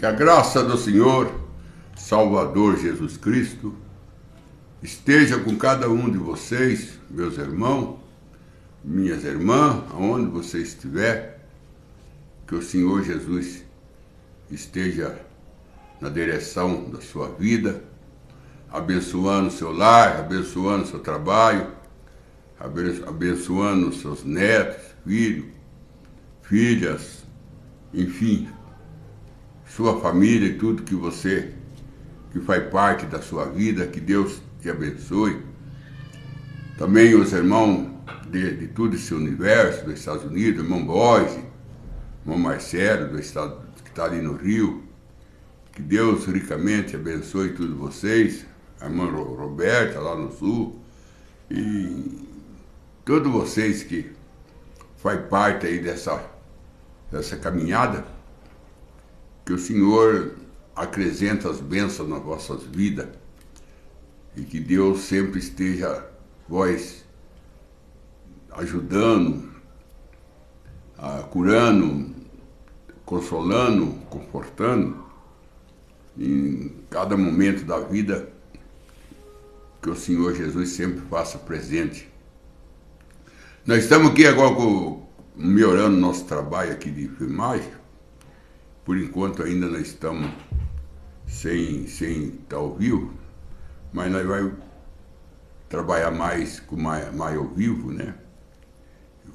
Que a graça do Senhor, Salvador Jesus Cristo, esteja com cada um de vocês, meus irmãos, minhas irmãs, aonde você estiver, que o Senhor Jesus esteja na direção da sua vida, abençoando o seu lar, abençoando o seu trabalho, abençoando os seus netos, filhos, filhas, enfim, sua família e tudo que faz parte da sua vida, que Deus te abençoe. Também os irmãos de todo esse universo, dos Estados Unidos, irmão Borges, irmão Marcelo, do estado que está ali no Rio, que Deus ricamente abençoe todos vocês, a irmã Roberta lá no Sul, e todos vocês que fazem parte aí dessa caminhada, que o Senhor acrescenta as bênçãos nas vossas vidas e que Deus sempre esteja vós ajudando, curando, consolando, confortando em cada momento da vida, que o Senhor Jesus sempre faça presente. Nós estamos aqui agora melhorando nosso trabalho aqui de filmagem. Por enquanto ainda nós estamos sem estar ao vivo, mas nós vamos trabalhar mais ao vivo, né?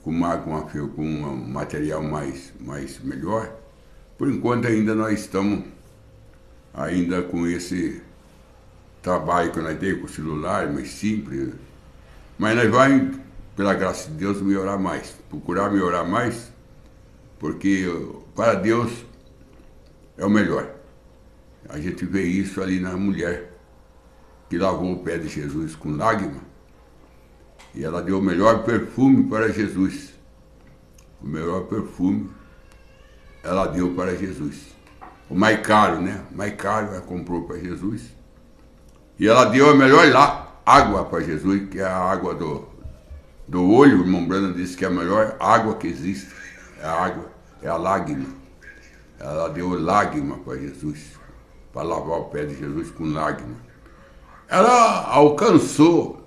Com um material mais melhor. Por enquanto ainda nós estamos ainda com esse trabalho que nós temos com o celular, mais simples. Mas nós vamos, pela graça de Deus, melhorar mais. Procurar melhorar mais, porque para Deus é o melhor. A gente vê isso ali na mulher que lavou o pé de Jesus com lágrima, e ela deu o melhor perfume para Jesus. O melhor perfume ela deu para Jesus. O mais caro, né? O mais caro ela comprou para Jesus. E ela deu a melhor água para Jesus, que é a água do olho. O irmão Brana disse que é a melhor água que existe. É a água, é a lágrima. Ela deu lágrima para Jesus, para lavar o pé de Jesus com lágrima. Ela alcançou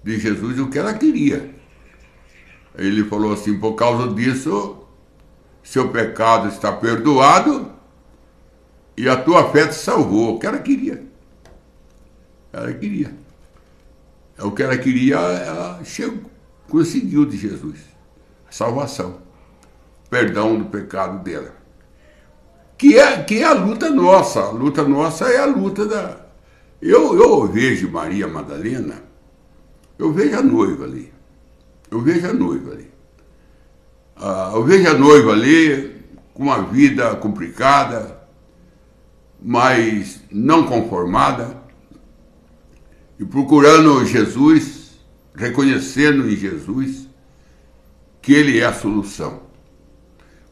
de Jesus o que ela queria. Ele falou assim: por causa disso, seu pecado está perdoado e a tua fé te salvou. O que ela queria. Ela queria. O que ela queria, ela conseguiu de Jesus. A salvação. Perdão do pecado dela. Que é a luta nossa. A luta nossa é a luta da... Eu vejo Maria Madalena, eu vejo a noiva ali. Eu vejo a noiva ali com uma vida complicada, mas não conformada, e procurando Jesus, reconhecendo em Jesus que Ele é a solução.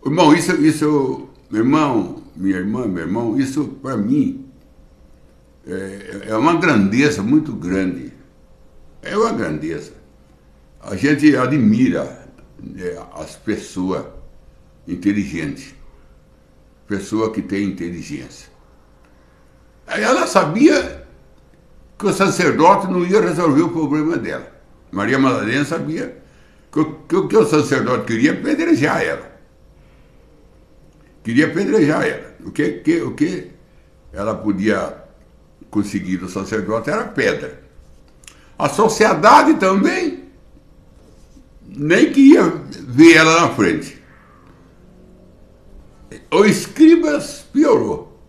Irmão, isso meu irmão, minha irmã, meu irmão, isso para mim é uma grandeza muito grande. É uma grandeza. A gente admira as pessoas inteligentes, pessoa que tem inteligência. Aí ela sabia que o sacerdote não ia resolver o problema dela. Maria Madalena sabia que o sacerdote queria apedrejar ela. Queria apedrejar ela. O que ela podia conseguir do sacerdote era pedra. A sociedade também nem queria ver ela na frente. O escribas piorou.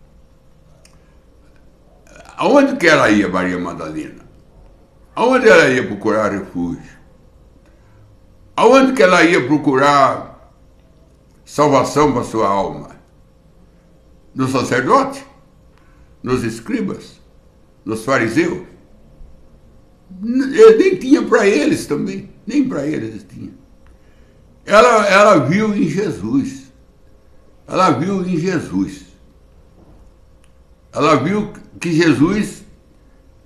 Aonde que ela ia, Maria Madalena? Aonde ela ia procurar refúgio? Aonde que ela ia procurar salvação para sua alma? No sacerdote? Nos escribas? Nos fariseus? Ele nem tinha para eles também. Nem para eles tinha. Ela viu em Jesus. Ela viu em Jesus. Ela viu que Jesus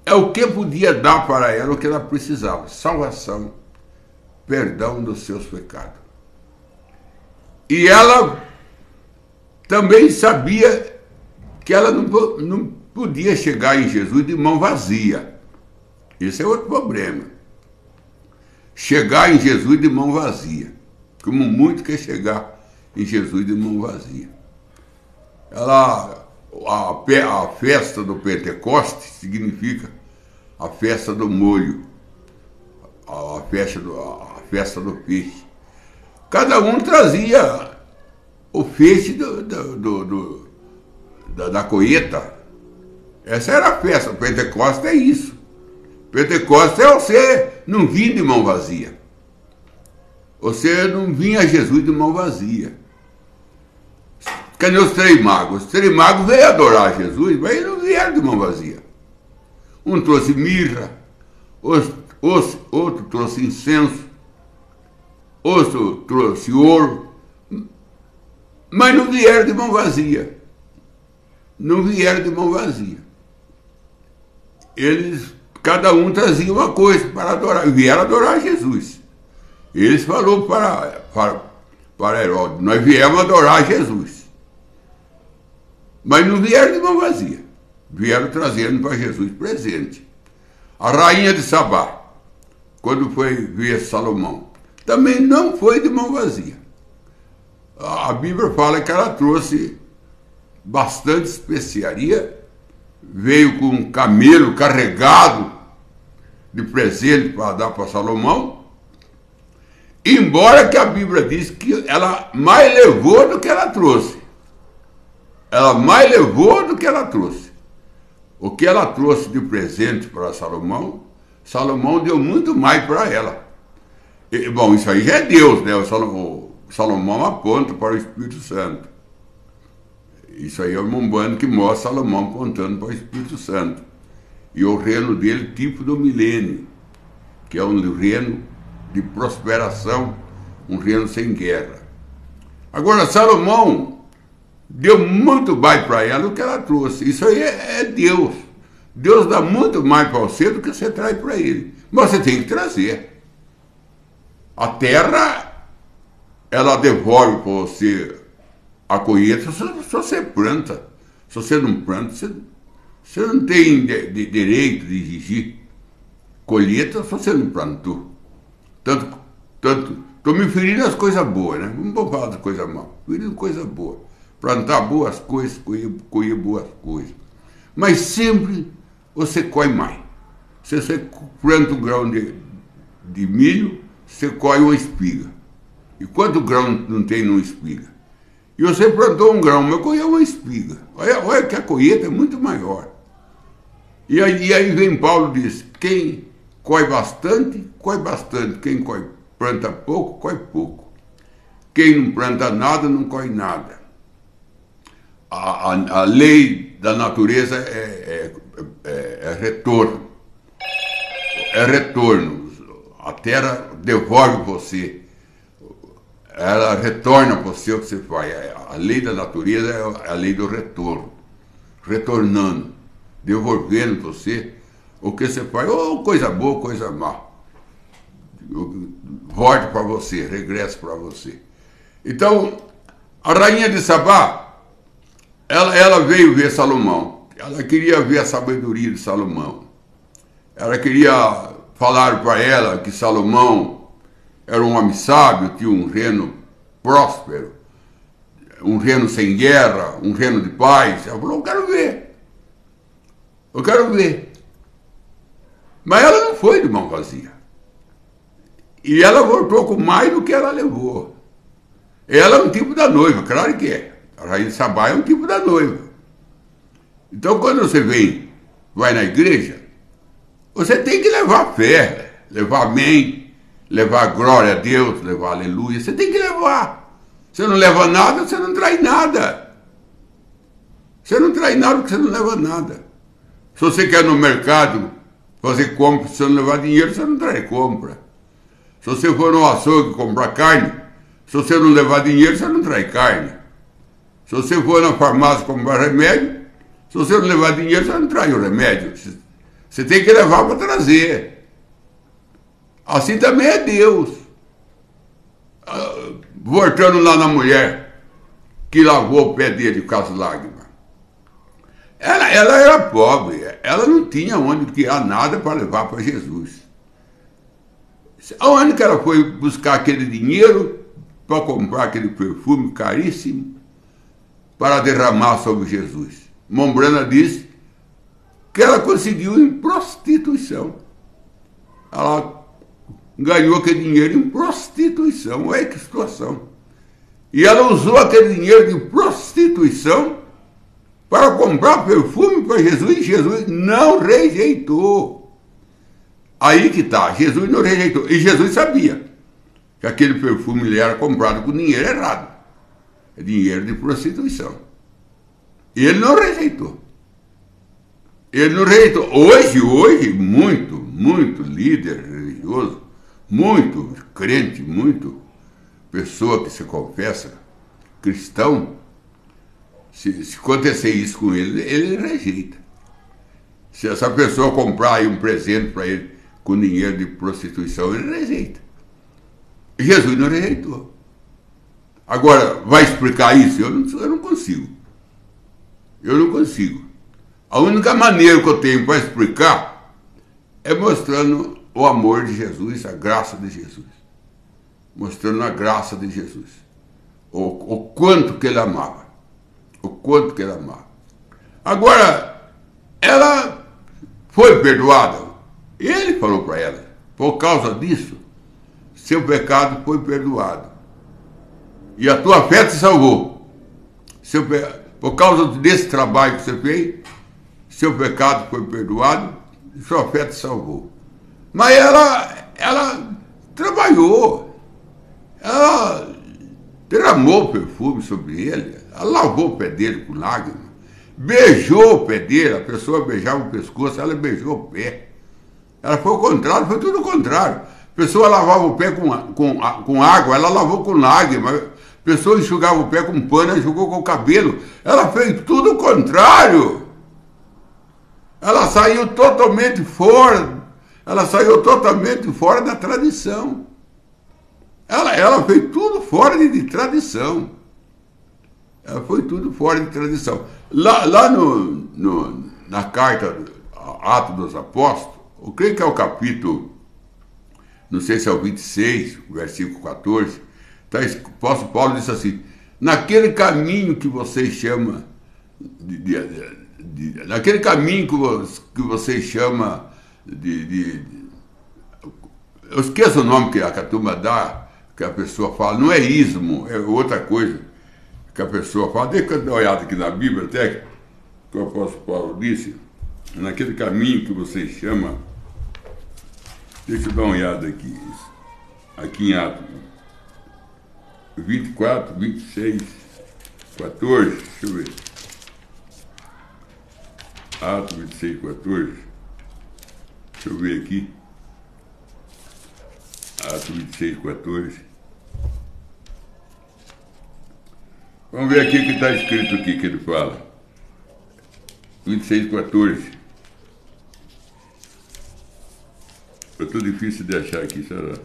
é o que podia dar para ela o que ela precisava: salvação, perdão dos seus pecados. E ela também sabia que ela não podia chegar em Jesus de mão vazia. Esse é outro problema. Chegar em Jesus de mão vazia. Como muito quer chegar em Jesus de mão vazia. A festa do Pentecostes significa a festa do molho, a festa do peixe. Cada um trazia o feixe da colheita. Essa era a festa. O Pentecostes é isso. O Pentecostes é você não vir de mão vazia. Você não vinha a Jesus de mão vazia. Cadê os três magos? Os três magos veio adorar Jesus, mas eles não vieram de mão vazia. Um trouxe mirra, outro trouxe incenso, outro trouxe ouro, mas não vieram de mão vazia. Não vieram de mão vazia. Cada um trazia uma coisa para adorar, vieram adorar Jesus. Eles falaram para Herodes, nós viemos adorar Jesus. Mas não vieram de mão vazia. Vieram trazendo para Jesus presente. A rainha de Sabá, quando foi ver Salomão, também não foi de mão vazia. A Bíblia fala que ela trouxe bastante especiaria, veio com um camelo carregado de presente para dar para Salomão, embora que a Bíblia diz que ela mais levou do que ela trouxe. Ela mais levou do que ela trouxe. O que ela trouxe de presente para Salomão, Salomão deu muito mais para ela. Bom, isso aí já é Deus, né? O Salomão aponta para o Espírito Santo. Isso aí é o Mumbano que mostra Salomão apontando para o Espírito Santo. E o reino dele, tipo do milênio, que é um reino de prosperação, um reino sem guerra. Agora, Salomão deu muito mais para ela do que ela trouxe. Isso aí é Deus. Deus dá muito mais para você do que você traz para ele. Mas você tem que trazer. A terra, ela devolve para você a colheita se você planta. Se você não planta, você não tem direito de exigir colheita se você não plantou. Estou me referindo às coisas boas, né? Não vou falar das coisas mal. Referindo coisas boas. Plantar boas coisas, colher boas coisas. Mas sempre você colhe mais. Se você planta um grão de milho, você colhe uma espiga. E quanto grão não tem numa espiga? E você plantou um grão, mas colheu uma espiga. Olha que a colheita é muito maior. E aí vem Paulo e diz, quem colhe bastante, colhe bastante. Quem planta pouco, colhe pouco. Quem não planta nada, não colhe nada. A lei da natureza é retorno. É retorno. A terra devolve você. Ela retorna para você o que você faz. A lei da natureza é a lei do retorno. Retornando. Devolvendo para você o que você faz. Ou coisa boa, coisa má. Volta para você, regressa para você. Então, a rainha de Sabá, ela veio ver Salomão. Ela queria ver a sabedoria de Salomão. Ela queria falar para ela que Salomão era um homem sábio, tinha um reino próspero, um reino sem guerra, um reino de paz. Ela falou, eu quero ver. Eu quero ver. Mas ela não foi de mão vazia. E ela voltou com mais do que ela levou. Ela é um tipo da noiva, claro que é. A rainha de Sabá é um tipo da noiva. Então, quando você vai na igreja, você tem que levar fé, levar amém, levar glória a Deus, levar aleluia. Você tem que levar. Você não leva nada, você não traz nada. Você não traz nada porque você não leva nada. Se você quer ir no mercado fazer compra, se você não levar dinheiro, você não traz compra. Se você for no açougue comprar carne, se você não levar dinheiro, você não traz carne. Se você for na farmácia comprar remédio, se você não levar dinheiro, você não traz o remédio. Você tem que levar para trazer. Assim também é Deus. Voltando lá na mulher que lavou o pé dele com as lágrimas. Ela era pobre, ela não tinha onde tirar nada para levar para Jesus. Aonde que ela foi buscar aquele dinheiro para comprar aquele perfume caríssimo para derramar sobre Jesus? Mombrana diz que ela conseguiu em prostituição. Ela ganhou aquele dinheiro em prostituição. Olha que situação. E ela usou aquele dinheiro de prostituição para comprar perfume para Jesus, e Jesus não rejeitou. Aí que está, Jesus não rejeitou. E Jesus sabia que aquele perfume ele era comprado com dinheiro errado. É dinheiro de prostituição. E ele não rejeitou. Ele não rejeitou. Hoje, muito líder religioso, muito crente, muito pessoa que se confessa cristão, se acontecer isso com ele rejeita. Se essa pessoa comprar aí um presente para ele com dinheiro de prostituição, ele rejeita. Jesus não rejeitou. Agora, vai explicar isso? Eu não consigo. Eu não consigo. A única maneira que eu tenho para explicar é mostrando o amor de Jesus, a graça de Jesus. Mostrando a graça de Jesus. O quanto que ele amava. O quanto que ele amava. Agora, ela foi perdoada. Ele falou para ela, por causa disso, seu pecado foi perdoado. E a tua fé te salvou. Por causa desse trabalho que você fez, seu pecado foi perdoado e sua fé te salvou. Mas ela trabalhou. Ela derramou perfume sobre ele. Ela lavou o pé dele com lágrimas. Beijou o pé dele. A pessoa beijava o pescoço, ela beijou o pé. Ela foi o contrário, foi tudo o contrário. A pessoa lavava o pé com água, ela lavou com lágrimas. A pessoa enxugava o pé com pano, ela enxugou com o cabelo. Ela fez tudo o contrário. Ela saiu totalmente fora. Ela saiu totalmente fora da tradição. Ela fez tudo fora de tradição. Ela foi tudo fora de tradição. Lá na carta Atos dos Apóstolos, eu creio que é o capítulo, não sei se é o 26, versículo 14, o apóstolo Paulo disse assim: naquele caminho que vocês chamam naquele caminho que vocês chamam eu esqueço o nome que a turma dá, que a pessoa fala, não é ismo, é outra coisa que a pessoa fala. Deixa eu dar uma olhada aqui na Bíblia até que o apóstolo Paulo disse, naquele caminho que vocês chamam, deixa eu dar uma olhada aqui em Atos 24, 26, 14, deixa eu ver. Atos 26, 14. Deixa eu ver aqui. Atos 26, 14. Vamos ver aqui o que está escrito aqui, que ele fala. 26, 14. É tudo difícil de achar aqui, será?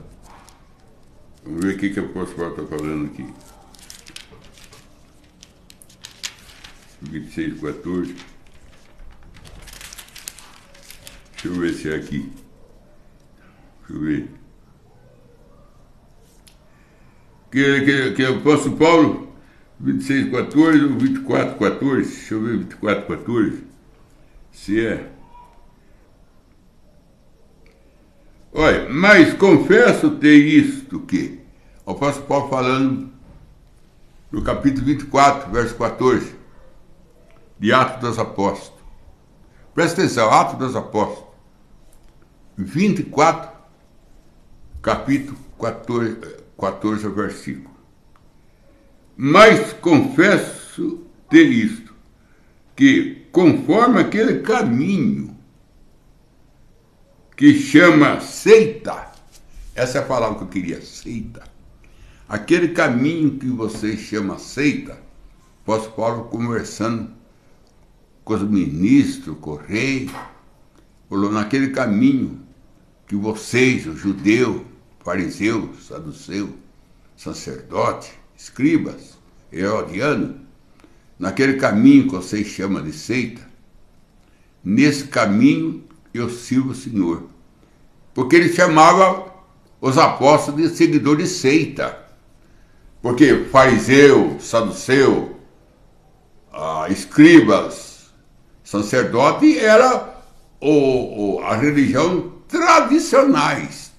Vamos ver o que o apóstolo está falando aqui. 26, 14. Deixa eu ver se é aqui. Deixa eu ver. Que o apóstolo Paulo, 26, 14 ou 24, 14. Deixa eu ver, 24, 14. Se é. Olha, mas confesso ter isto que. O apóstolo Paulo falando no capítulo 24, verso 14, de Atos dos Apóstolos. Presta atenção, Atos dos Apóstolos. 24, capítulo 14 versículo. Mas confesso ter isto, que conforme aquele caminho que chama seita, essa é a palavra que eu queria, seita. Aquele caminho que vocês chamam seita, o apóstolo Paulo conversando com os ministros, com o rei, falou, naquele caminho que vocês, os judeus, fariseus, saduceus, sacerdotes, escribas, herodianos, naquele caminho que vocês chamam de seita, nesse caminho eu sirvo o Senhor. Porque ele chamava os apóstolos de seguidores de seita. Porque fariseu, saduceu, escribas, sacerdote era a religião tradicionais.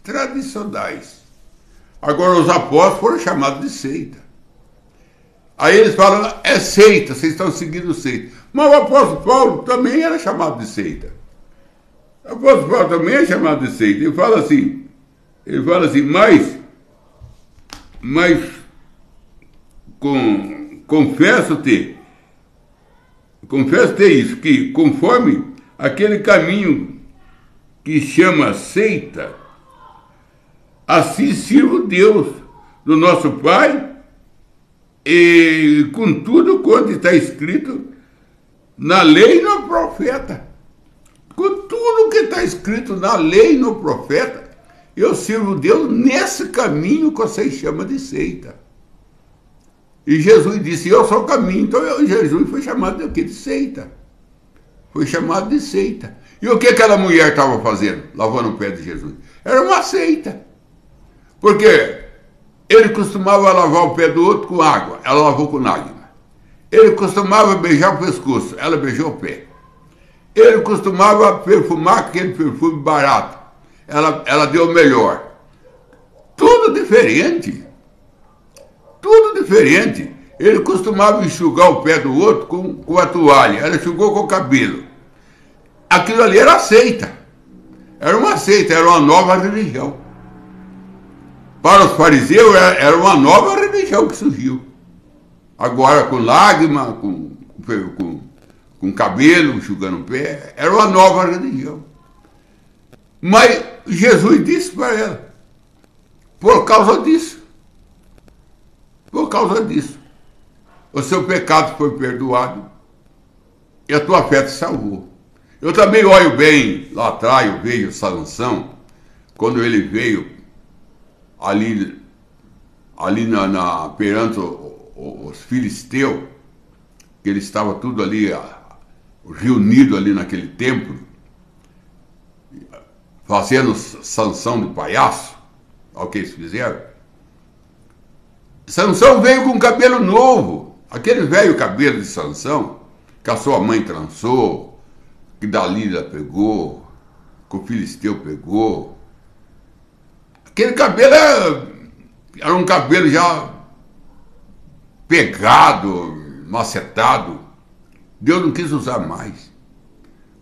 Agora os apóstolos foram chamados de seita. Aí eles falam, é seita, vocês estão seguindo seita. Mas o apóstolo Paulo também era chamado de seita. O apóstolo Paulo também é chamado de seita. Ele fala assim, mas confesso-te isso, que conforme aquele caminho que chama seita, assim sirvo Deus, do nosso Pai, e com tudo quanto está escrito na lei e no profeta. Com tudo que está escrito na lei e no profeta, eu sirvo Deus nesse caminho que vocês chamam de seita. E Jesus disse, eu sou o caminho. Então Jesus foi chamado de seita. Foi chamado de seita. E o que aquela mulher estava fazendo, lavando o pé de Jesus? Era uma seita. Porque ele costumava lavar o pé do outro com água, ela lavou com lágrima. Ele costumava beijar o pescoço, ela beijou o pé. Ele costumava perfumar aquele perfume barato, ela deu o melhor. Tudo diferente. Ele costumava enxugar o pé do outro com a toalha, ela enxugou com o cabelo. Aquilo ali era seita. Era uma seita, era uma nova religião. Para os fariseus era uma nova religião que surgiu. Agora com lágrima, com cabelo, enxugando o pé, era uma nova religião. Mas Jesus disse para ela, por causa disso, o seu pecado foi perdoado e a tua fé te salvou. Eu também olho bem lá atrás, eu vejo Sansão, quando ele veio ali perante os filisteus, que ele estava tudo ali reunido ali naquele templo, fazendo Sansão de palhaço. Olha o que eles fizeram. Sansão veio com cabelo novo, aquele velho cabelo de Sansão, que a sua mãe trançou, que Dalila pegou, que o filisteu pegou. Aquele cabelo era um cabelo já pegado, macetado. Deus não quis usar mais.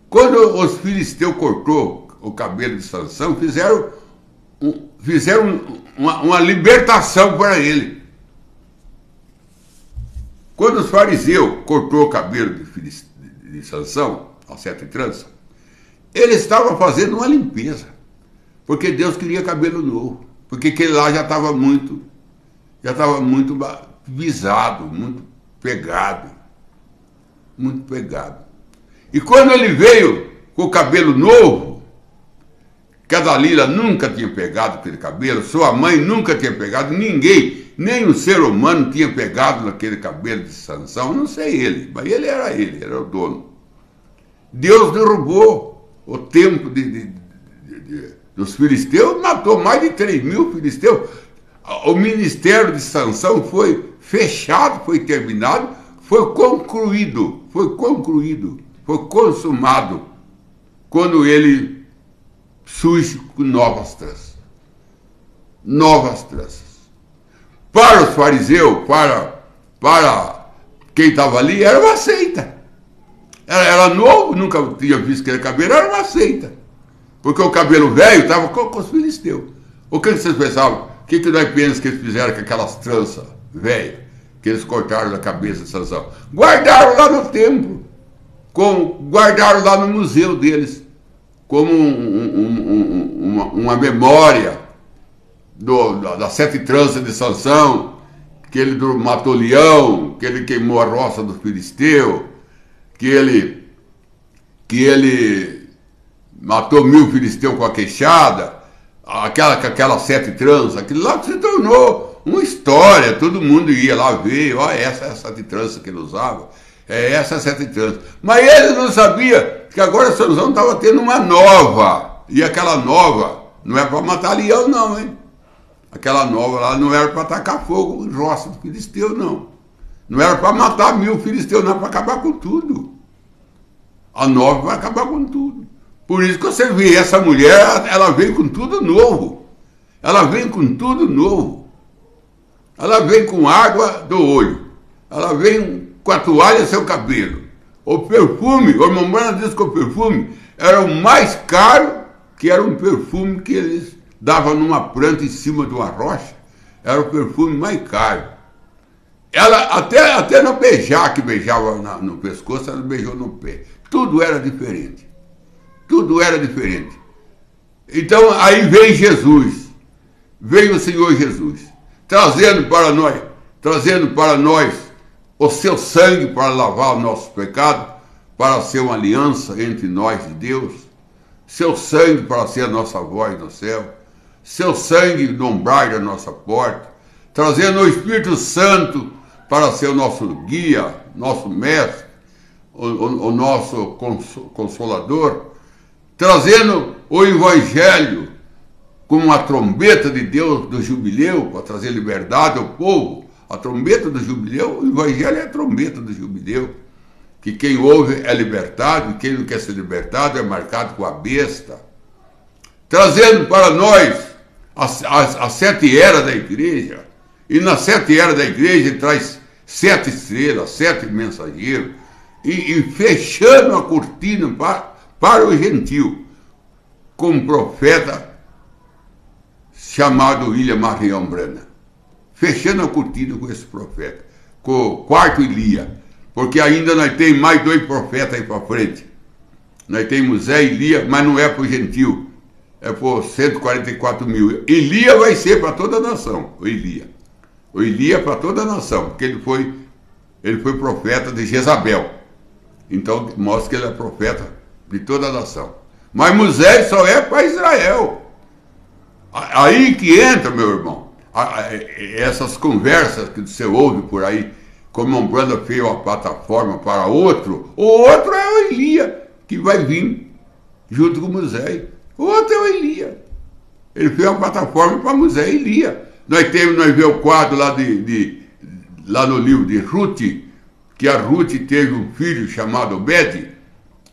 Quando os filisteus cortou o cabelo de Sansão, fizeram uma libertação para ele. Quando os fariseus cortou o cabelo de Sansão, a 7 tranças, ele estava fazendo uma limpeza. Porque Deus queria cabelo novo. Porque aquele lá já estava muito visado, muito pegado. E quando ele veio com o cabelo novo, que a Dalila nunca tinha pegado aquele cabelo, sua mãe nunca tinha pegado, ninguém, nem um ser humano tinha pegado naquele cabelo de Sansão, não sei ele, mas ele era o dono. Deus derrubou o templo dos filisteus, matou mais de 3.000 filisteus. O ministério de Sansão foi fechado, foi terminado, foi concluído, foi consumado, quando ele surge com novas tranças. Para os fariseus, para quem estava ali, era uma seita. Era novo, nunca tinha visto aquele cabelo, era uma seita. Porque o cabelo velho estava com os filisteus. O que vocês pensavam? O que nós pensamos que eles fizeram com aquelas tranças velhas que eles cortaram da cabeça de Sansão? Guardaram lá no templo, guardaram lá no museu deles, como uma memória das 7 tranças de Sansão, que ele matou o leão, que ele queimou a roça do filisteu, que ele matou 1.000 filisteus com a queixada, aquelas 7 tranças, aquilo lá se tornou uma história, todo mundo ia lá ver, essa é a 7 tranças que ele usava, essa é a 7 tranças. Mas ele não sabia que agora Sansão estava tendo uma nova, e aquela nova não é para matar leão não, hein? Aquela nova lá não era para atacar fogo em roça do filisteu, não. Não era para matar 1000 filisteus, não, era para acabar com tudo. A nova vai acabar com tudo. Por isso que você vê, essa mulher, ela vem com tudo novo. Ela vem com tudo novo. Ela vem com água do olho. Ela vem com a toalha e seu cabelo. O perfume, o irmão Branham diz que o perfume era o mais caro, que era um perfume que eles davam numa planta em cima de uma rocha. Era o perfume mais caro. Ela, até no beijar, que beijava no pescoço, ela beijou no pé. Tudo era diferente. Tudo era diferente. Então, aí vem Jesus. Veio o Senhor Jesus, trazendo para nós o seu sangue para lavar o nosso pecado, para ser uma aliança entre nós e Deus, seu sangue para ser a nossa voz no céu, seu sangue no umbral da nossa porta, trazendo o Espírito Santo para ser o nosso guia, nosso mestre, o nosso consolador, trazendo o Evangelho como a trombeta de Deus do jubileu, para trazer liberdade ao povo. A trombeta do jubileu, o Evangelho é a trombeta do jubileu, que quem ouve é libertado, e quem não quer ser libertado é marcado com a besta. Trazendo para nós as 7 eras da igreja, e nas 7 eras da igreja ele traz 7 estrelas, 7 mensageiros, e fechando a cortina para o gentil, com um profeta chamado William Marion Branham. Fechando a cortina com esse profeta, com o 4º Elias, porque ainda nós temos mais 2 profetas aí para frente. Nós temos Zé e Elias, mas não é para o gentil, é por 144 mil. Elias vai ser para toda a nação, o Elias. O Elias para toda a nação, porque ele foi profeta de Jezabel. Então mostra que ele é profeta de toda a nação. Mas Moisés só é para Israel. Aí que entra, meu irmão, essas conversas que você ouve por aí, como um Branham fez uma plataforma para outro, o outro é o Elias, que vai vir junto com Moisés. O outro é o Elias. Ele fez uma plataforma para Moisés e Elias. Nós vemos o quadro lá no livro de Ruth, que a Ruth teve um filho chamado Obed.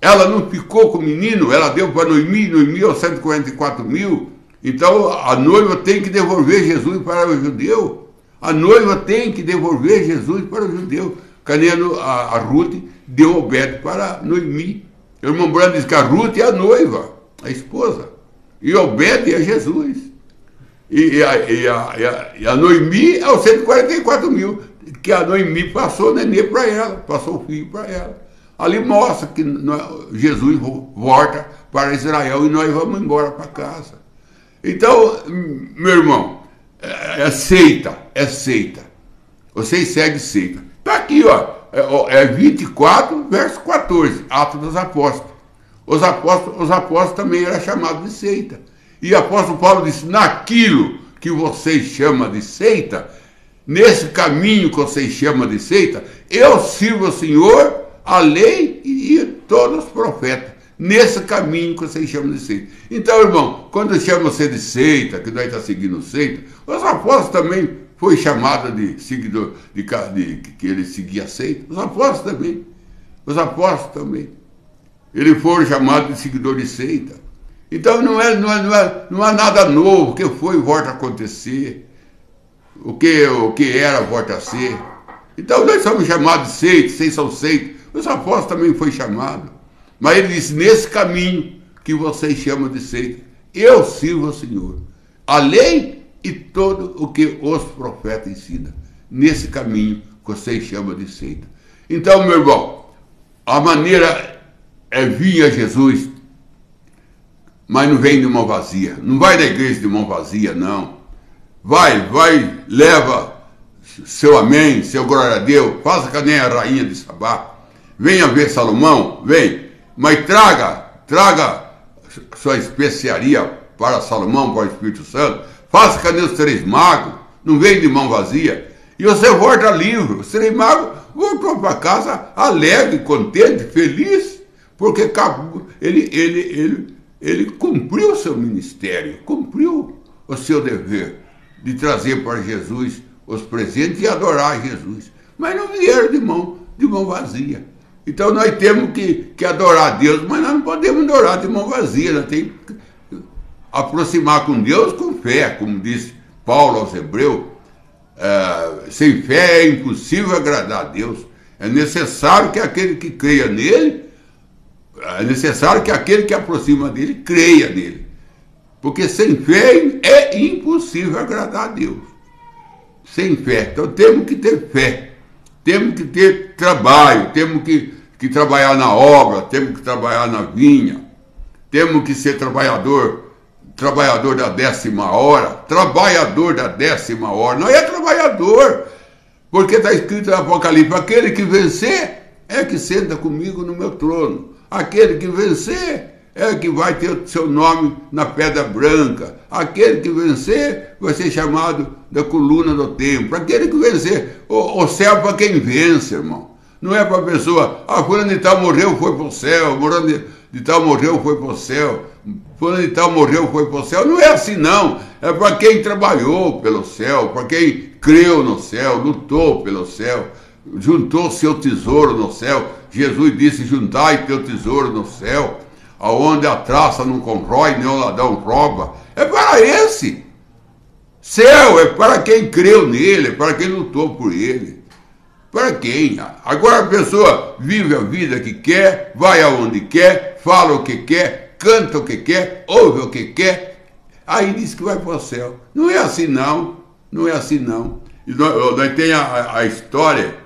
Ela não ficou com o menino, ela deu para Noemi aos 144 mil. Então a noiva tem que devolver Jesus para o judeu. A noiva tem que devolver Jesus para o judeu. A Ruth deu Obed para Noemi. O irmão Branham diz que a Ruth é a noiva, a esposa. E Obed é Jesus. E a Noemi é os 144 mil, que a Noemi passou o nenê para ela, passou o filho para ela. Ali mostra que Jesus volta para Israel e nós vamos embora para casa. Então, meu irmão, é seita. Vocês seguem seita. Está aqui, ó, é 24, verso 14, Atos dos Apóstolos. Os apóstolos também eram chamados de seita. E o apóstolo Paulo disse, naquilo que vocês chamam de seita, nesse caminho que vocês chamam de seita, eu sirvo ao Senhor, a lei e todos os profetas. Nesse caminho que vocês chamam de seita. Então, irmão, quando chama você de seita, que nós estamos seguindo seita, os apóstolos também foi chamado de seguidor, que ele seguia a seita. Os apóstolos também. Eles foram chamados de seguidor de seita. Então não há nada novo, o que foi volta a acontecer, o que era volta a ser. Então nós somos chamados de seita, vocês são seita. Os apóstolos também foi chamado. Mas ele disse, nesse caminho que vocês chamam de seita, eu sirvo ao Senhor. A lei e todo o que os profetas ensinam. Nesse caminho que vocês chamam de seita. Então, meu irmão, a maneira é vir a Jesus, mas não vem de mão vazia. Não vai na igreja de mão vazia, não. Vai, leva seu amém, seu glória a Deus, faça que nem a rainha de Sabá. Venha ver Salomão, vem. Mas traga sua especiaria para Salomão, para o Espírito Santo. Faça que nem os 3 magos, não vem de mão vazia. E você volta livre. Os 3 magos voltou para casa alegre, contente, feliz, porque ele cumpriu o seu ministério, cumpriu o seu dever de trazer para Jesus os presentes e adorar Jesus. Mas não vieram de mão vazia. Então nós temos que adorar a Deus, mas nós não podemos adorar de mão vazia. Nós temos que aproximar com Deus com fé, como disse Paulo aos Hebreus. Sem fé é impossível agradar a Deus. É necessário que aquele que creia nele, é necessário que aquele que aproxima dele creia nele. Porque sem fé é impossível agradar a Deus. Sem fé. Então temos que ter fé. Temos que ter trabalho. Temos que trabalhar na obra. Temos que trabalhar na vinha. Temos que ser trabalhador da 10ª hora. Trabalhador da 10ª hora. Não é trabalhador. Porque está escrito no Apocalipse: aquele que vencer é que senta comigo no meu trono. Aquele que vencer é que vai ter o seu nome na pedra branca. Aquele que vencer vai ser chamado da coluna do templo. Aquele que vencer, o céu é para quem vence, irmão. Não é para a pessoa, fulano de tal morreu, foi para o céu, fulano de tal morreu, foi para o céu, fulano de tal morreu, foi para o céu. Não é assim não, é para quem trabalhou pelo céu, para quem creu no céu, lutou pelo céu, juntou seu tesouro no céu. Jesus disse: juntai teu tesouro no céu, aonde a traça não corrói, nem o ladrão rouba. É para esse. Céu é para quem creu nele, é para quem lutou por ele. Para quem? Agora a pessoa vive a vida que quer, vai aonde quer, fala o que quer, canta o que quer, ouve o que quer, aí diz que vai para o céu. Não é assim não, não é assim não. E nós tem a história.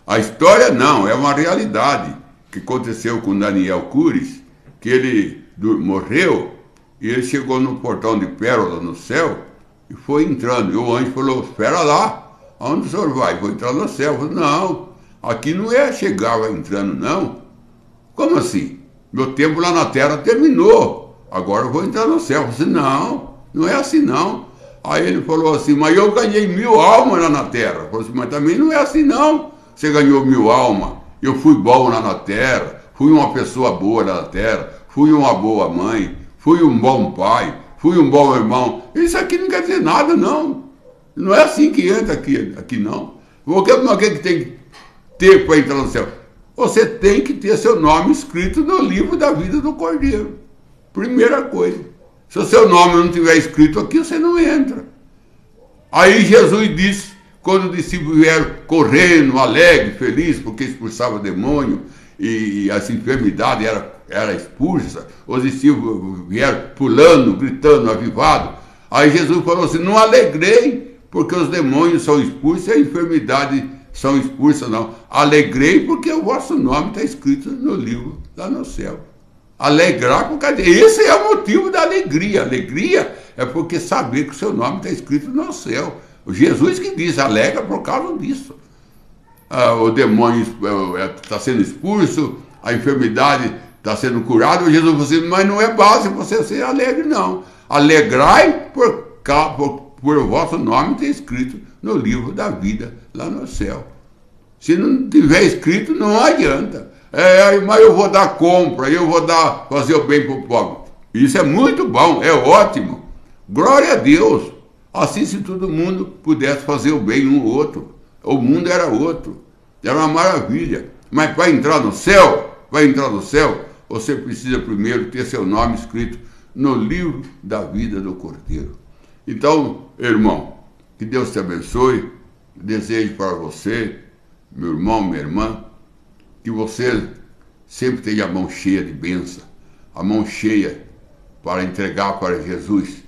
A história não, é uma realidade que aconteceu com Daniel Cures, que ele morreu e ele chegou no portão de pérola no céu e foi entrando. E o anjo falou: espera lá, aonde o senhor vai? Vou entrar no céu. Eu falei: não, aqui não é chegar vai entrando não. Como assim? Meu tempo lá na terra terminou, agora eu vou entrar no céu. Eu falei: não, não é assim não. Aí ele falou assim: mas eu ganhei 1000 almas lá na terra. Eu falei assim: mas também não é assim não. Você ganhou 1000 almas, eu fui bom lá na terra, fui uma pessoa boa lá na terra, fui uma boa mãe, fui um bom pai, fui um bom irmão. Isso aqui não quer dizer nada, não. Não é assim que entra aqui não. O que tem que ter para entrar no céu? Você tem que ter seu nome escrito no livro da vida do Cordeiro. Primeira coisa. Se o seu nome não estiver escrito aqui, você não entra. Aí Jesus disse, quando os discípulos vieram correndo, alegre, feliz, porque expulsava demônio e as enfermidades era expulsa, os discípulos vieram pulando, gritando, avivados. Aí Jesus falou assim: não alegrei porque os demônios são expulsos e a enfermidade são expulsas, não. Alegrei porque o vosso nome está escrito no livro lá no céu. Alegrar por causa esse é o motivo da alegria. Alegria é porque saber que o seu nome está escrito no céu. Jesus que diz: alegra por causa disso. O demônio está sendo expulso, a enfermidade está sendo curada. Jesus falou assim: mas não é base você ser alegre, não. Alegrai por o vosso nome ter escrito no livro da vida lá no céu. Se não tiver escrito, não adianta. Mas eu vou dar compra, eu vou fazer o bem para o pobre. Isso é muito bom, é ótimo. Glória a Deus. Assim, se todo mundo pudesse fazer o bem um ao outro, o mundo era outro. Era uma maravilha. Mas para entrar no céu, você precisa primeiro ter seu nome escrito no livro da vida do Cordeiro. Então, irmão, que Deus te abençoe. Desejo para você, meu irmão, minha irmã, que você sempre tenha a mão cheia de bênção, a mão cheia para entregar para Jesus.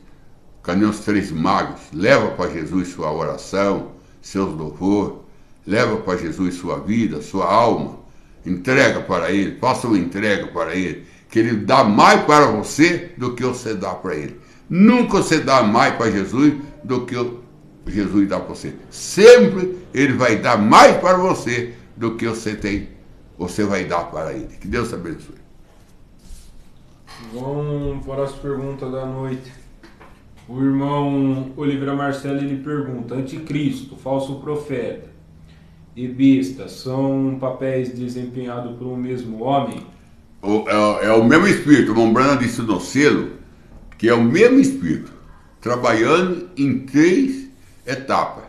Cadê os 3 magos? Leva para Jesus sua oração, seus louvor, leva para Jesus sua vida, sua alma, entrega para Ele, faça uma entrega para Ele, que Ele dá mais para você do que você dá para Ele. Nunca você dá mais para Jesus do que Jesus dá para você. Sempre Ele vai dar mais para você do que você tem, você vai dar para Ele. Que Deus te abençoe. Vamos para as perguntas da noite. O irmão Oliveira Marcelo, ele pergunta: anticristo, falso profeta e besta são papéis desempenhados por um mesmo homem? É o mesmo Espírito. O Mombrana disse no selo que é o mesmo Espírito, trabalhando em 3 etapas.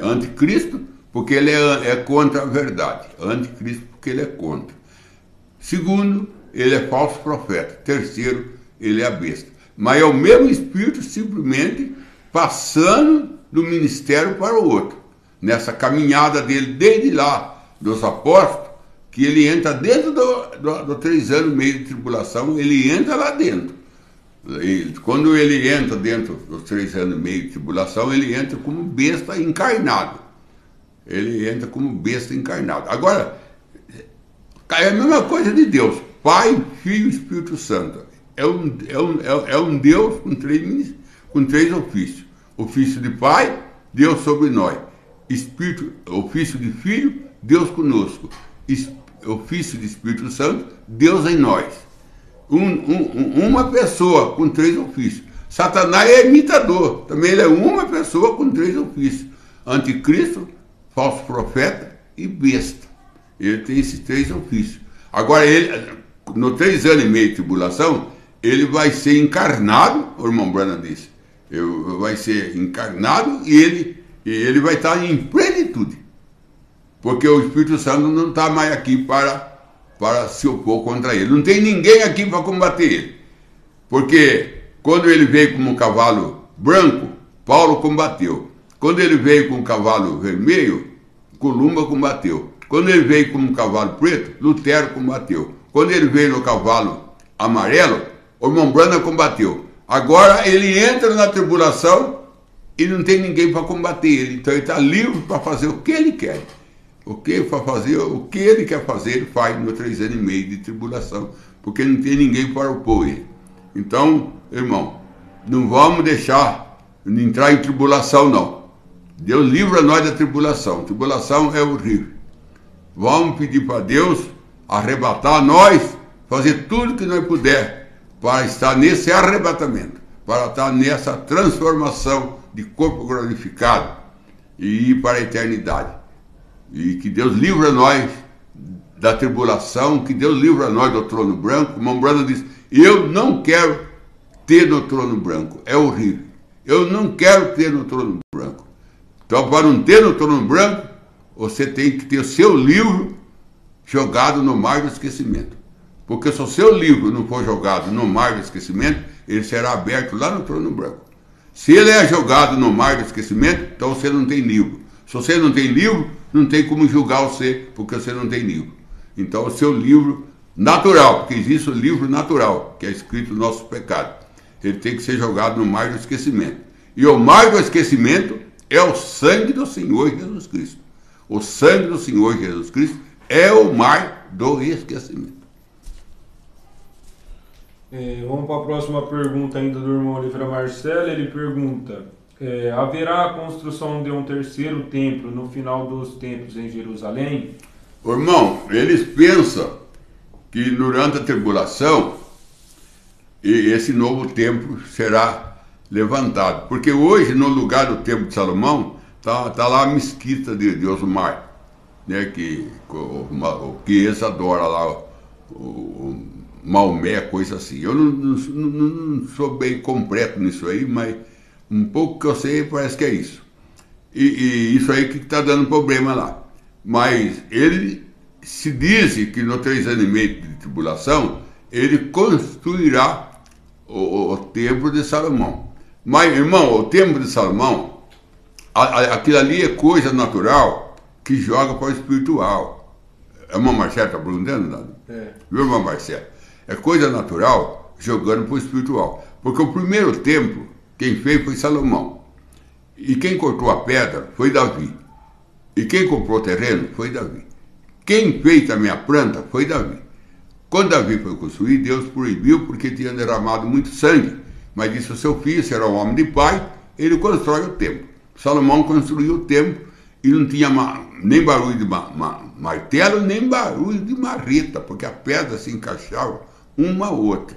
Anticristo, porque ele é contra a verdade. Anticristo, porque ele é contra. Segundo, ele é falso profeta. Terceiro, ele é a besta. Mas é o mesmo Espírito, simplesmente passando do ministério para o outro. Nessa caminhada dele, desde lá, dos apóstolos, que ele entra dentro do 3 anos e meio de tribulação, ele entra lá dentro. Quando ele entra dentro dos 3 anos e meio de tribulação, ele entra como besta encarnado. Ele entra como besta encarnado. Agora, é a mesma coisa de Deus. Pai, Filho e Espírito Santo. É um Deus com 3 ofícios. Ofício de Pai, Deus sobre nós. Ofício de Filho, Deus conosco. Ofício de Espírito Santo, Deus em nós. Uma pessoa com 3 ofícios. Satanás é imitador. Também ele é uma pessoa com 3 ofícios. Anticristo, falso profeta e besta. Ele tem esses 3 ofícios. Agora, ele, no 3 anos e meio de tribulação, ele vai ser encarnado, o irmão Branham disse. Vai ser encarnado e ele vai estar em plenitude. Porque o Espírito Santo não está mais aqui para se opor contra ele. Não tem ninguém aqui para combater ele. Porque quando ele veio como um cavalo branco, Paulo combateu. Quando ele veio com um cavalo vermelho, Columba combateu. Quando ele veio como um cavalo preto, Lutero combateu. Quando ele veio no cavalo amarelo, o irmão Branham combateu. Agora ele entra na tribulação e não tem ninguém para combater ele. Então ele está livre para fazer o que ele quer. O que ele quer fazer, ele faz no 3 anos e meio de tribulação, porque não tem ninguém para opor ele. Então, irmão, não vamos deixar entrar em tribulação, não. Deus livra nós da tribulação. Tribulação é horrível. Vamos pedir para Deus arrebatar nós, fazer tudo que nós puder para estar nesse arrebatamento, para estar nessa transformação de corpo glorificado e ir para a eternidade. E que Deus livra nós da tribulação, que Deus livra nós do trono branco. O irmão Branham diz, eu não quero ter no trono branco, é horrível. Eu não quero ter no trono branco. Então, para não ter no trono branco, você tem que ter o seu livro jogado no mar do esquecimento. Porque se o seu livro não for jogado no mar do esquecimento, ele será aberto lá no trono branco. Se ele é jogado no mar do esquecimento, então você não tem livro. Se você não tem livro, não tem como julgar você, porque você não tem livro. Então, o seu livro natural, porque existe o livro natural, que é escrito o nosso pecado, ele tem que ser jogado no mar do esquecimento. E o mar do esquecimento é o sangue do Senhor Jesus Cristo. O sangue do Senhor Jesus Cristo é o mar do esquecimento. Vamos para a próxima pergunta ainda do irmão Oliveira Marcelo. Ele pergunta, haverá a construção de um 3º templo no final dos tempos em Jerusalém? Irmão, eles pensam que durante a tribulação esse novo templo será levantado. Porque hoje, no lugar do templo de Salomão, tá lá a mesquita de Osmar, né, que eles adoram lá, o Maomé, coisa assim. Eu não sou bem completo nisso aí, mas um pouco que eu sei parece que é isso. E isso aí que está dando problema lá. Mas ele se diz que no 3 anos e meio de tribulação, ele construirá o templo de Salomão. Mas, irmão, o templo de Salomão, aquilo ali é coisa natural que joga para o espiritual. A irmã Marcela está perguntando, Dado? Viu, irmã Marcela? É coisa natural jogando para o espiritual. Porque o primeiro templo, quem fez foi Salomão. E quem cortou a pedra foi Davi. E quem comprou o terreno foi Davi. Quem fez também a planta foi Davi. Quando Davi foi construir, Deus proibiu porque tinha derramado muito sangue. Mas disse ao seu filho, será um homem de pai, ele constrói o templo. Salomão construiu o templo e não tinha nem barulho de martelo, nem barulho de marreta, porque a pedra se encaixava uma a outra,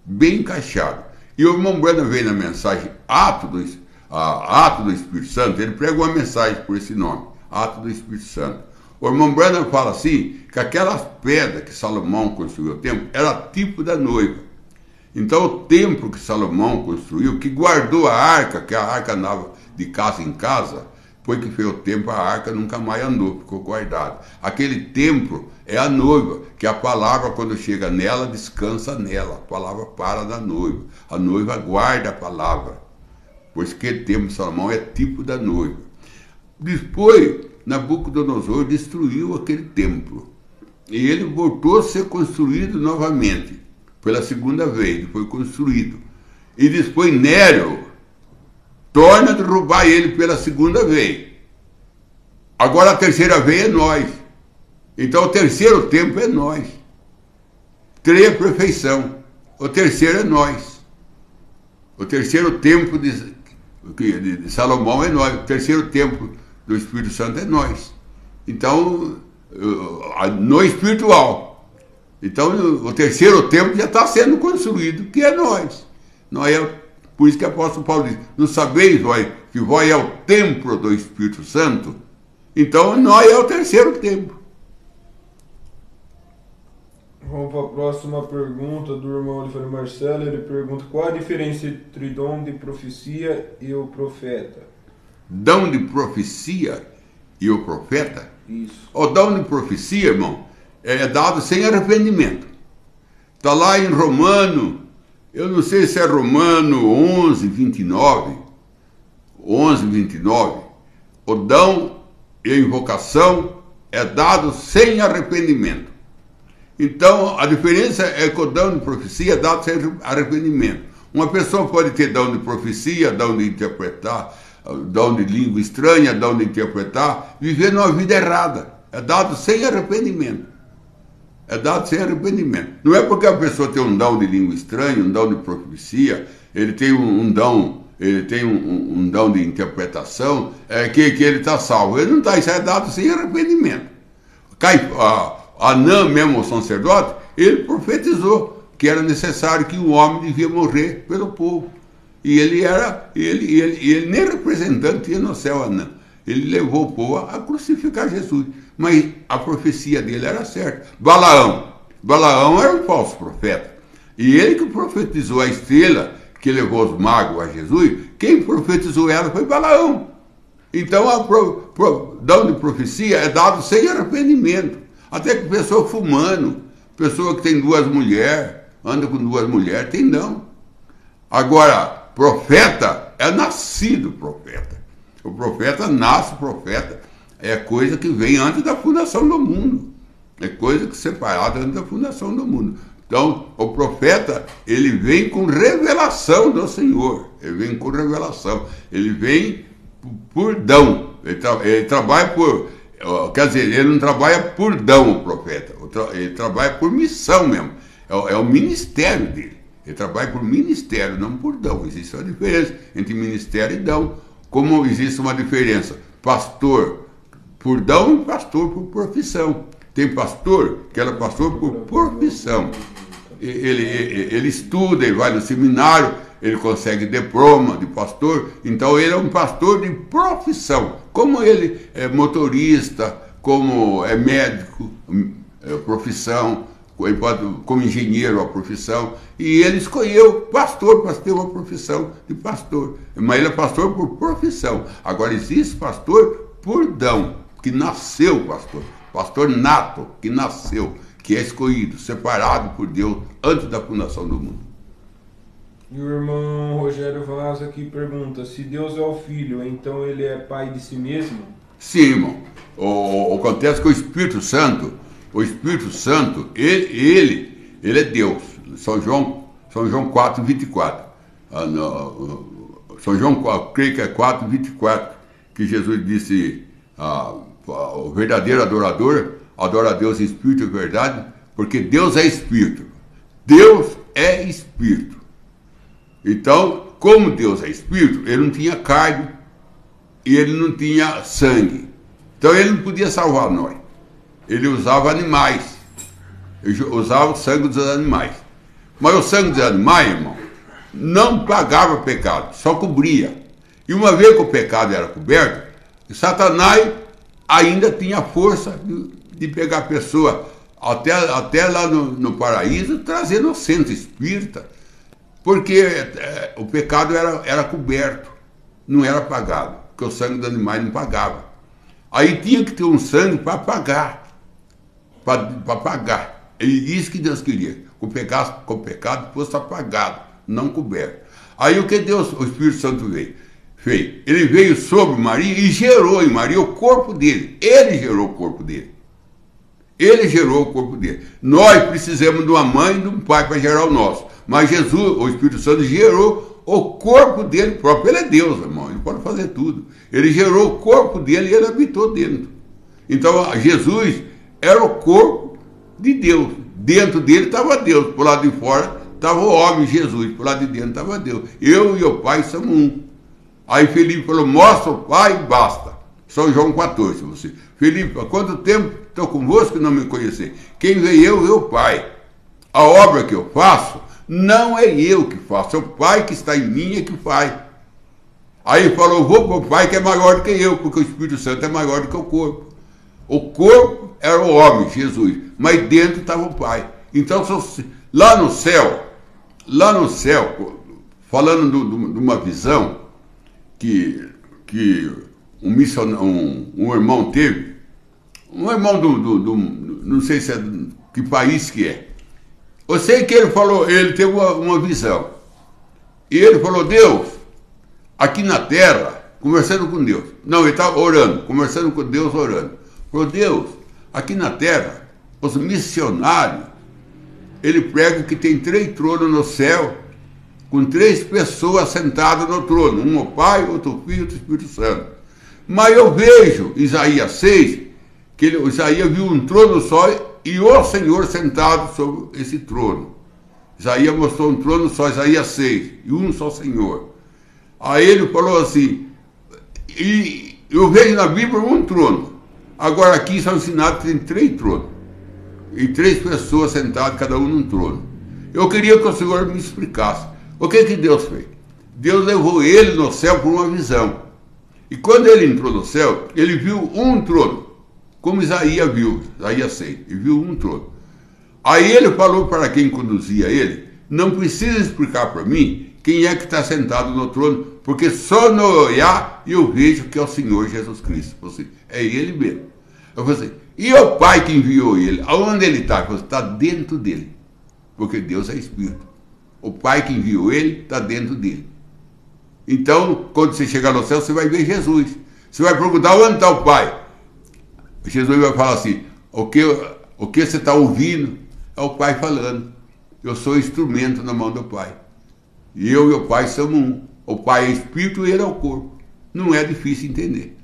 bem encaixado. E o irmão Branham veio na mensagem Ato do Espírito Santo, ele prega uma mensagem por esse nome, Ato do Espírito Santo. O irmão Branham fala assim, que aquelas pedras que Salomão construiu o templo era tipo da noiva. Então o templo que Salomão construiu, que guardou a arca, que a arca andava de casa em casa, foi que fez o templo, a arca nunca mais andou, ficou guardada. Aquele templo é a noiva, que a palavra quando chega nela, descansa nela, a palavra para da noiva. A noiva guarda a palavra, pois que o templo de Salomão é tipo da noiva. Depois, Nabucodonosor destruiu aquele templo, e ele voltou a ser construído novamente, pela segunda vez, ele foi construído. E depois Nero torna a derrubar ele pela segunda vez. Agora a terceira vez é nós. Então o terceiro templo é nós. 3 é perfeição. O terceiro é nós. O terceiro templo de Salomão é nós. O terceiro templo do Espírito Santo é nós. Então, no espiritual. Então o terceiro templo já está sendo construído, que é nós. Por isso que o apóstolo Paulo diz, não sabeis vós que vós é o templo do Espírito Santo? Então nós é o terceiro templo. Vamos para a próxima pergunta do irmão Oliveira Marcelo. Ele pergunta qual a diferença entre dom de profecia e o profeta? Dom de profecia e o profeta? Isso. O dom de profecia, irmão, é dado sem arrependimento. Está lá em Romano, eu não sei se é Romano 11, 29. 11, 29. O dom e a invocação é dado sem arrependimento. Então, a diferença é que o dom de profecia é dado sem arrependimento. Uma pessoa pode ter dom de profecia, dom de interpretar, dom de língua estranha, dom de interpretar, vivendo uma vida errada. É dado sem arrependimento. É dado sem arrependimento. Não é porque a pessoa tem um dom de língua estranha, um dom de profecia, ele tem um dom de interpretação, que ele está salvo. Ele não está, isso é dado sem arrependimento. Anã, mesmo o sacerdote, ele profetizou que era necessário que o homem devia morrer pelo povo. E ele nem representante tinha no céu, Anã. Ele levou o povo a crucificar Jesus. Mas a profecia dele era certa. Balaão era um falso profeta. E ele que profetizou a estrela que levou os magos a Jesus, quem profetizou ela foi Balaão. Então, dom de profecia é dado sem arrependimento. Até que pessoa fumando, pessoa que tem 2 mulheres, anda com 2 mulheres, tem não. Agora, profeta é nascido profeta. O profeta nasce profeta. É coisa que vem antes da fundação do mundo. É coisa que separada antes da fundação do mundo. Então, o profeta, ele vem com revelação do Senhor. Ele vem com revelação. Ele vem por dom. Ele trabalha por... Quer dizer, ele não trabalha por dom, o profeta. Ele trabalha por missão mesmo. É o ministério dele. Ele trabalha por ministério, não por dom. Existe uma diferença entre ministério e dom. Como existe uma diferença? Pastor por dom e pastor por profissão. Tem pastor que era pastor por profissão. Ele estuda, ele vai no seminário, ele consegue diploma de pastor, então ele é um pastor de profissão. Como ele é motorista, como é médico, profissão, ele pode, como engenheiro, a profissão, e ele escolheu pastor para ter uma profissão de pastor. Mas ele é pastor por profissão. Agora existe pastor por dom, que nasceu pastor. Pastor nato, que nasceu, que é escolhido, separado por Deus antes da fundação do mundo. E o irmão Rogério Vaz aqui pergunta, se Deus é o Filho, então ele é pai de si mesmo? Sim, irmão. Acontece que o Espírito Santo, ele é Deus. São João 4, 24. São João, creio que é 4, 24, que Jesus disse, o verdadeiro adorador adora a Deus em espírito e verdade, porque Deus é espírito. Deus é espírito. Então, como Deus é espírito, ele não tinha carne e ele não tinha sangue. Então ele não podia salvar nós. Ele usava animais. Ele usava o sangue dos animais. Mas o sangue dos animais, irmão, não pagava pecado, só cobria. E uma vez que o pecado era coberto, Satanás ainda tinha força de pegar a pessoa até lá no paraíso, trazendo o centro espírita, porque o pecado era coberto, não era pagado, porque o sangue dos animais não pagava. Aí tinha que ter um sangue para pagar, para pagar. E isso que Deus queria, que o pecado fosse apagado, não coberto. Aí o que Deus, o Espírito Santo fez? Ele veio sobre Maria e gerou em Maria o corpo dele. Ele gerou o corpo dele. Ele gerou o corpo dele. Nós precisamos de uma mãe e de um pai para gerar o nosso. Mas Jesus, o Espírito Santo, gerou o corpo dele próprio. Ele é Deus, irmão. Ele pode fazer tudo. Ele gerou o corpo dele e ele habitou dentro. Então, Jesus era o corpo de Deus. Dentro dele estava Deus. Por lado de fora estava o homem, Jesus. Por lado de dentro estava Deus. Eu e o Pai somos um. Aí Felipe falou, mostra o Pai e basta. São João 14, você. Felipe, há quanto tempo estou convosco e não me conhecer? Quem vê eu, vê o Pai. A obra que eu faço, não é eu que faço, é o Pai que está em mim é que faz. Aí ele falou, vou para o Pai que é maior do que eu, porque o Espírito Santo é maior do que o corpo. O corpo era o homem, Jesus, mas dentro estava o Pai. Então, lá no céu, falando de uma visão que um irmão teve, um irmão não sei se é que país que é. Eu sei que ele falou, ele teve uma visão. E ele falou, Deus, aqui na terra, conversando com Deus. Não, ele estava orando, conversando com Deus, orando. Falou, Deus, aqui na terra, os missionários, ele prega que tem 3 tronos no céu, com 3 pessoas sentadas no trono. Um o Pai, outro o Filho, outro o Espírito Santo. Mas eu vejo, Isaías 6, que Isaías viu um trono só e o Senhor sentado sobre esse trono. Isaías mostrou um trono só, Isaías 6, e um só Senhor. Aí ele falou assim, e eu vejo na Bíblia um trono. Agora aqui são ensinados que tem 3 tronos. E 3 pessoas sentadas, cada um num trono. Eu queria que o Senhor me explicasse. O que Deus fez? Deus levou ele no céu por uma visão. E quando ele entrou no céu, ele viu um trono. Como Isaías viu, Isaías 6, ele viu um trono. Aí ele falou para quem conduzia ele, não precisa explicar para mim quem é que está sentado no trono, porque só no olhar eu vejo que é o Senhor Jesus Cristo. Você, é ele mesmo. Eu falei assim, e o Pai que enviou ele, aonde ele está? Você está dentro dele, porque Deus é Espírito. O Pai que enviou ele está dentro dele. Então, quando você chegar no céu, você vai ver Jesus. Você vai perguntar onde está o Pai. Jesus vai falar assim, o que você está ouvindo é o Pai falando. Eu sou instrumento na mão do Pai. E eu e o Pai somos um. O Pai é Espírito e ele é o corpo. Não é difícil entender.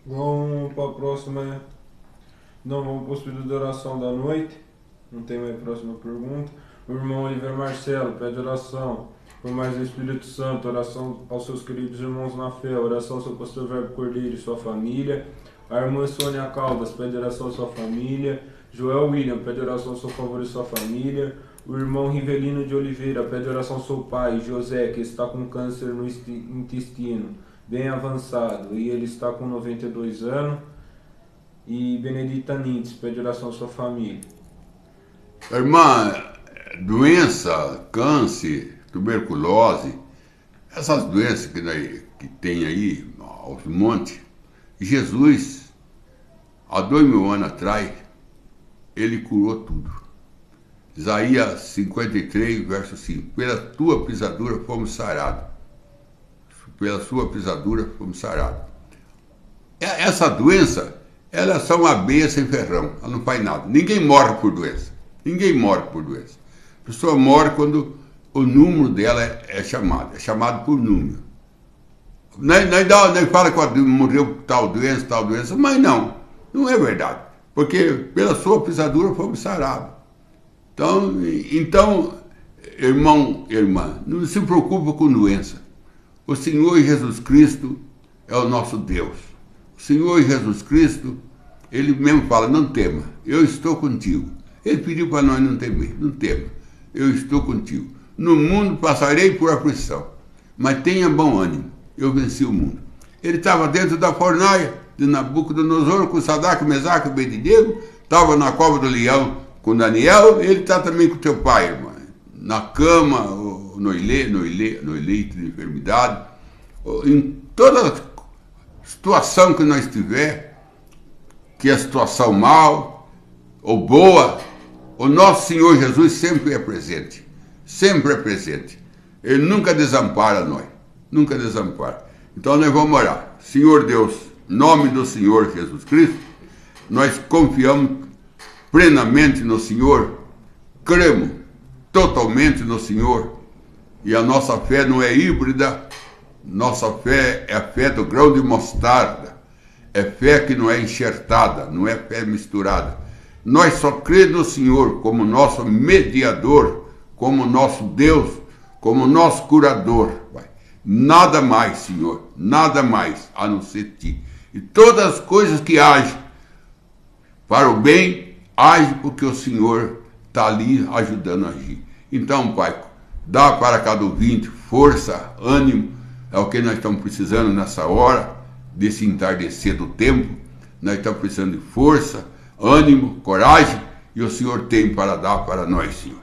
Vamos para a próxima. Não, vamos para o período de oração da noite. Não tem mais próxima pergunta. O irmão Oliveira Marcelo pede oração por mais do Espírito Santo, oração aos seus queridos irmãos na fé, oração ao seu pastor Verbo Cordeiro e sua família. A irmã Sônia Caldas pede oração à sua família. Joel William pede oração ao seu favor e sua família. O irmão Rivelino de Oliveira pede oração ao seu pai, José, que está com câncer no intestino bem avançado e ele está com 92 anos. E Benedita Nintz pede oração à sua família. Irmã, doença, câncer, tuberculose, essas doenças que tem aí, aos montes, Jesus, há 2000 anos atrás, ele curou tudo. Isaías 53, verso 5, pela tua pisadura fomos sarados. Pela sua pisadura fomos sarados. Essa doença, ela é só uma abelha sem ferrão, ela não faz nada. Ninguém morre por doença. Ninguém morre por doença. A pessoa morre quando o número dela é chamado por número. Nem fala que morreu tal doença, mas não é verdade. Porque pela sua pisadura fomos sarados. Então, irmão, irmã, não se preocupe com doença. O Senhor Jesus Cristo é o nosso Deus. O Senhor Jesus Cristo, ele mesmo fala, não tema, eu estou contigo. Ele pediu para nós não temer, não tema, eu estou contigo. No mundo passarei por aflição, mas tenha bom ânimo, eu venci o mundo. Ele estava dentro da fornalha de Nabucodonosor com Sadraque, Mesaque e Abednego, estava na cova do leão com Daniel, ele está também com teu pai, irmão. Na cama, no leito de enfermidade, em toda situação que nós tiver, que é situação mal ou boa, o nosso Senhor Jesus sempre é presente. Sempre é presente. Ele nunca desampara nós. Nunca desampara. Então nós vamos orar. Senhor Deus, em nome do Senhor Jesus Cristo, nós confiamos plenamente no Senhor, cremos totalmente no Senhor, e a nossa fé não é híbrida, nossa fé é a fé do grão de mostarda, é fé que não é enxertada, não é fé misturada. Nós só cremos no Senhor como nosso mediador, como nosso Deus, como nosso curador, Pai. Nada mais, Senhor, nada mais a não ser Ti. E todas as coisas que agem para o bem, agem porque o Senhor está ali ajudando a agir. Então, Pai, dá para cada ouvinte força, ânimo, é o que nós estamos precisando nessa hora, desse entardecer do tempo. Nós estamos precisando de força, ânimo, coragem, e o Senhor tem para dar para nós, Senhor.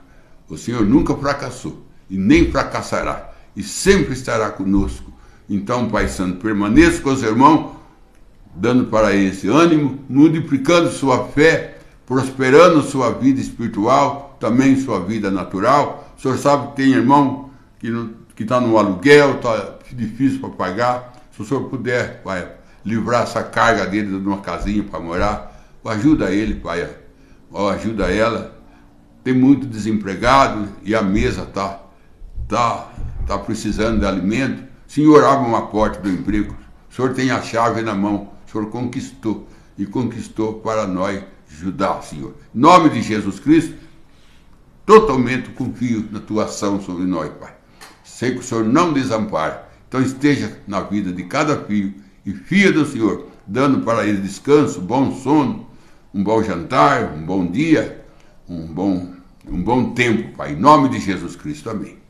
O Senhor nunca fracassou, e nem fracassará, e sempre estará conosco. Então, Pai Santo, permaneça com os irmãos, dando para eles ânimo, multiplicando sua fé, prosperando sua vida espiritual, também sua vida natural. O Senhor sabe que tem irmão que está no aluguel, está difícil para pagar. Se o Senhor puder, Pai, livrar essa carga dele de uma casinha para morar, ajuda ele, Pai, ajuda ela. Tem muito desempregado e a mesa tá precisando de alimento. Senhor, abre uma porta do emprego. O Senhor tem a chave na mão. O Senhor conquistou e conquistou para nós ajudar, Senhor. Em nome de Jesus Cristo, totalmente confio na tua ação sobre nós, Pai. Sei que o Senhor não desampara. Então esteja na vida de cada filho e filha do Senhor, dando para ele descanso, bom sono, um bom jantar, um bom dia, um bom tempo, Pai. Em nome de Jesus Cristo, amém.